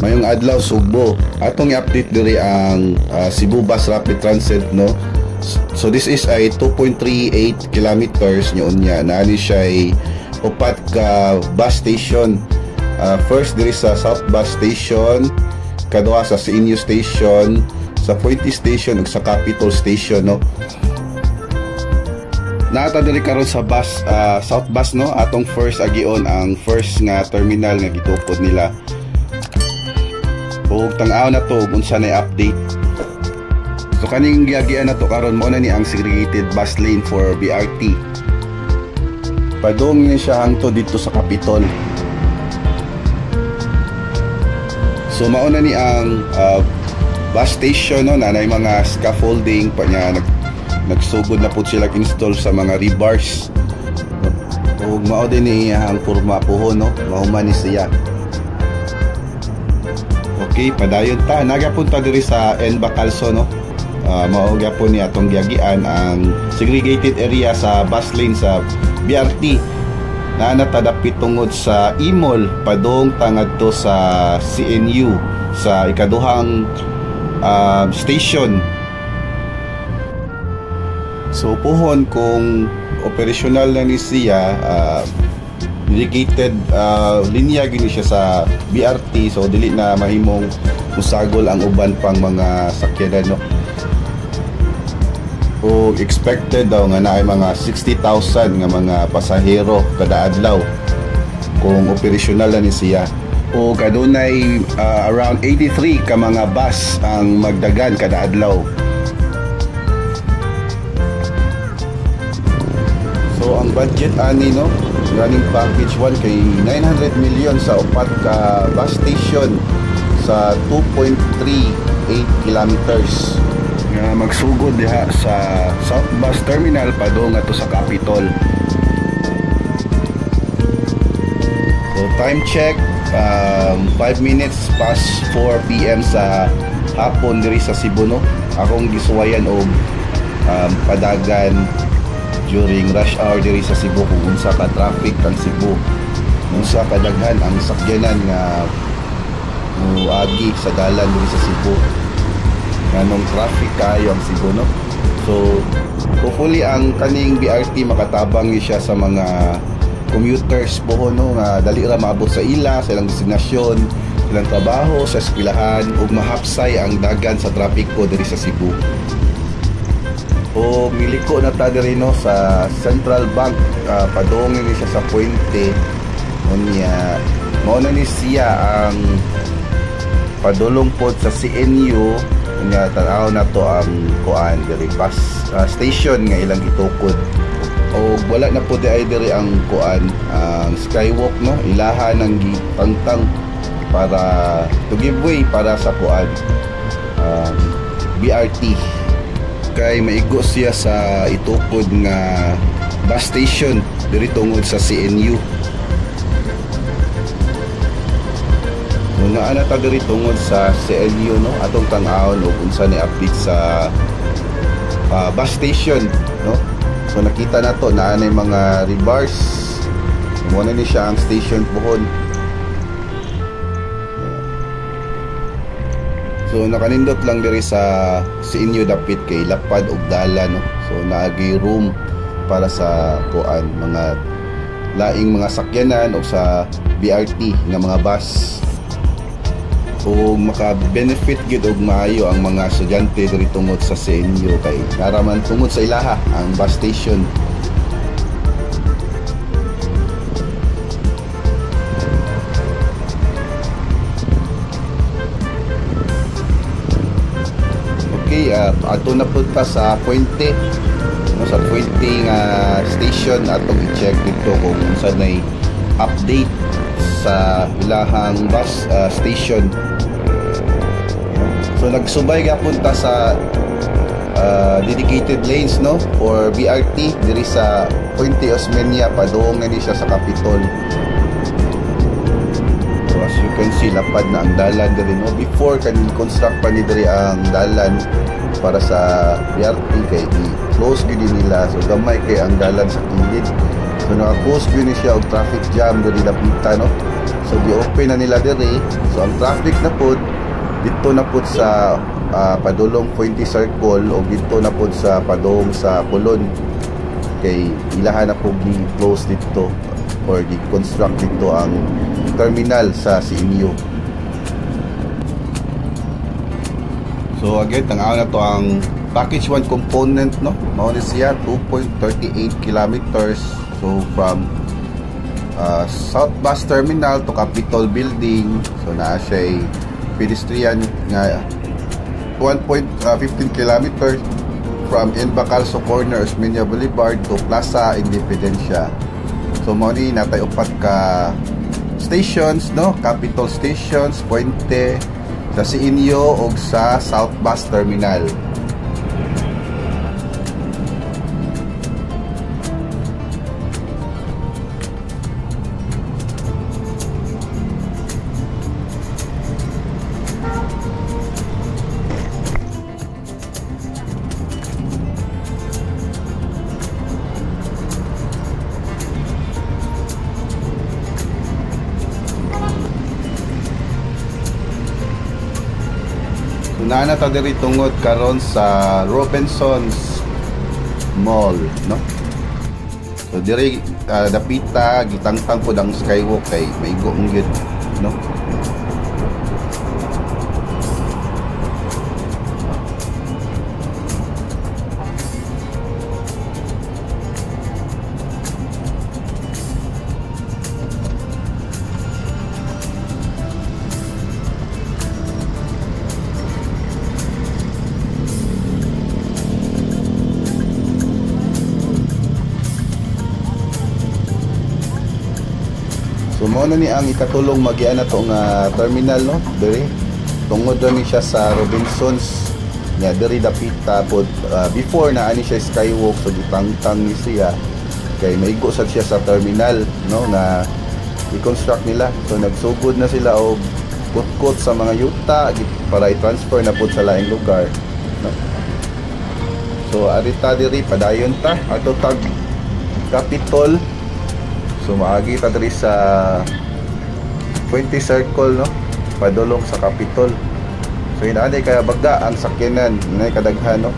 Mayong adlaw Subo. Atong i-update diri ang Cebu Bus Rapid Transit, no. So this is ay 2.38 kilometers niya. Naani siya ay upat ka bus station. First diri sa South Bus Station, kaduha sa CNU Station, sa Fuente Station ug sa Capitol Station, no. Naata diri karon sa bus South Bus, no. Atong first agion ang first nga terminal nga gitukod nila. Ug tang-aw na to unsa nay update. So kaning giagian na to karon mo na ni ang segregated bus lane for BRT. Padong ni siya hangtod dito sa Capitol. So mao na ni ang bus station, no, na nay mga scaffolding pa niya nagsugod na po sila install sa mga rebars. Ug mao din ni ang porma puhon, no, mahuman ni siya. Okay, padayon ta. Nagapunta diri sa N. Bacalso, no. Mao gyapon ni atong giagian ang segregated area sa bus lane sa BRT. Na natadapit tungod sa Imol padong tangad to sa CNU sa ikaduhang station. So puhon kung operational na ni siya, dedicated linya gini siya sa BRT, so dili na mahimong musagol ang uban pang mga sakyanan, no. O expected daw nga naay mga 60,000 nga mga pasahero kada adlaw kung operational na ni siya. O kadunay around 83 ka mga bus ang magdagan kada adlaw. So ang budget ani, no, running package 1 kay 900 million sa upat ka bus station sa 2.38 kilometers nga magsugod diha sa South Bus Terminal padong ato sa Capitol. So time check 5 minutes past 4 PM sa hapon diri sa Cebu, no. Akong gisuwayan og padagan during rush hour diri sa Cebu kung unsa ka traffic ang Cebu, unsa kadaghan ang sakyanan nga muagi sa dalan diri sa Cebu, nganong traffic kayo ang Cebu, no. So hopefully ang kaning BRT makatabang siya sa mga commuters buhon, no, nga dali ra maabot sa ila sa ilang destinasyon, ilang trabaho, sa eskwelahan, ug mahapsay ang dagan sa trapiko diri sa Cebu. O miliko na ta diri, no, sa Central Bank, padong ni siya sa Puente unya. Mao na ni siya ang padulong pod sa CNU unya. Tanaw na to ang kuan diri bus station nga ilang gitukod. O wala na po di diri ang kuan ang skywalk, no, ilaha nang gitangtang para to give way para sa kuan BRT. Kay maigo siya sa itukod nga bus station diri tungod sa CNU. Una ana ta diri tungod sa CNU, no, atong tang-awon og unsa ni update sa bus station, no. So nakita na to na anay mga rebars. Mo na ni siya ang station pohon. So nakanindot lang diri sa CNU dapit kay lapad og dalan, no. So naagi room para sa kuan mga laing mga sakyanan o sa BRT nga mga bus. O maka-benefit gid og maayo ang mga estudyante diri tungod sa CNU kay naraman tungod sa ilaha ang bus station. Okay, ato na punta sa Puente, no, sa Puente nga station atong i-check dito kung unsa nay update sa ilahang bus station. So nagsubay gyapon ta sa dedicated lanes, no, for BRT diri sa Puente Osmeña padong na ni siya sa Capitol. So as you can see, lapad na ang dalan diri, no. Before kan construct pa ni diri ang dalan para sa BRT kay i-close gid nila, so gamay kay ang dalan sa kilid. So naka-cause gid ni siya og traffic jam diri lapita, no. So di-open na nila dire. So ang traffic na pod dito na pod sa padulong Fuente Circle o dito na pod sa padong sa Colon. Kay ilahan na po gi-close dito or gi-construct dito ang terminal sa CNU. So again, tangaw na to ang package 1 component, no? Mao ni siya 2.38 kilometers. So from South Bus Terminal to Capitol Building. So naa siya pedestrian nga 1.15 kilometers from Embacalso Corner, Osmeña Boulevard to Plaza Independencia. So mao ni natay upat ka stations, no? Capitol Stations, Puente, sa CNU o sa South Bus Terminal. Nana ta diri tungod karon sa Robinsons Mall, no? So diri dapita gitangtang pod ang skywalk kay maigo ang gyud, no? So mao na ni ang ikatulong magian na tong terminal, no? Diri tungod ra ni siya sa Robinsons nya diri dapita pod before na ani siya skywalk. So gitangtang ni siya kay maigo sad siya sa terminal, no, na i-construct nila. So nagsugod na sila og kutkot sa mga yuta para i-transfer na pod sa laing lugar, no? So arita diri padayon ta ato tag Capitol. So maagi ta diri sa Fuente Circle, no, padulong sa Capitol. So inaanay kaya baga ang sakyanan, inay kadaghan, no,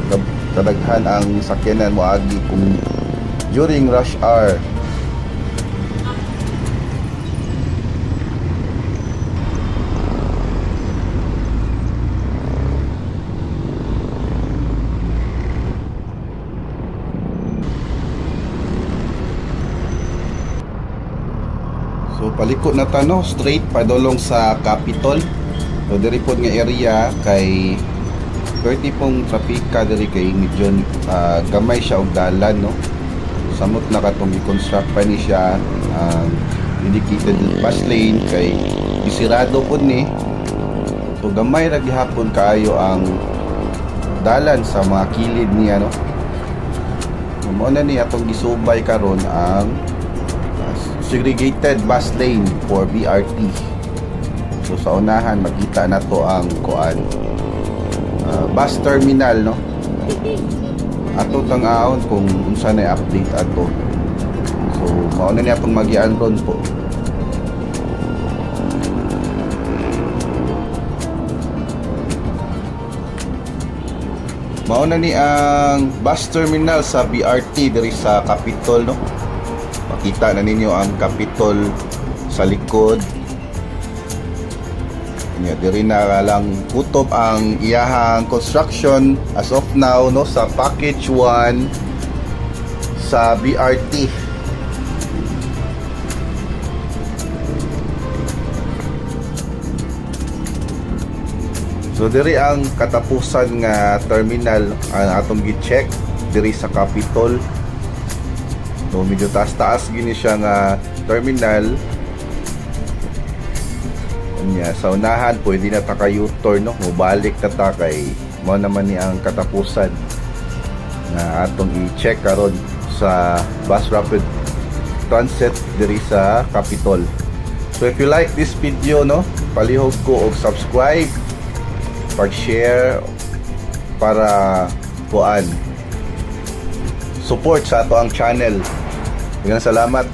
kadaghan ang sakyanan moagi kung during rush hour. So palikot na ta, no, straight padulong sa Capitol. So diri pod nga area kay 30 pong trapika diri kay medyo gamay siya og dalan, no. Samot na katong i-construct pa ni siya dedicated bus lane kay isirado pod ni. So gamay ra gihapon kaayo ang dalan sa mga kilid niya, no. So mao na ni atong gisubay karon ang segregated bus lane for BRT. So sa unahan makita na to ang kuan bus terminal, no. Ato tang-aon kung unsa na update ato. So mao na ni atong magian ron po. Mao na ni ang bus terminal sa BRT diri sa Capitol, no. Makita na ninyo ang Capitol sa likod. Nya diri na lang kutob ang iyahang construction as of now, no, sa package 1 sa BRT. So diri ang katapusan nga terminal ang atong gi-check diri sa Capitol. So medyo taas-taas gini siya nga terminal. Nya sa unahan pwede na ta ka U-turn, no, mobalik na ta kay mo naman ni ang katapusan na atong i-check karon sa Bus Rapid Transit diri sa Capitol. So if you like this video, no, palihog ko og subscribe, pag-share para kuan support sa ato ang channel. Maraming salamat.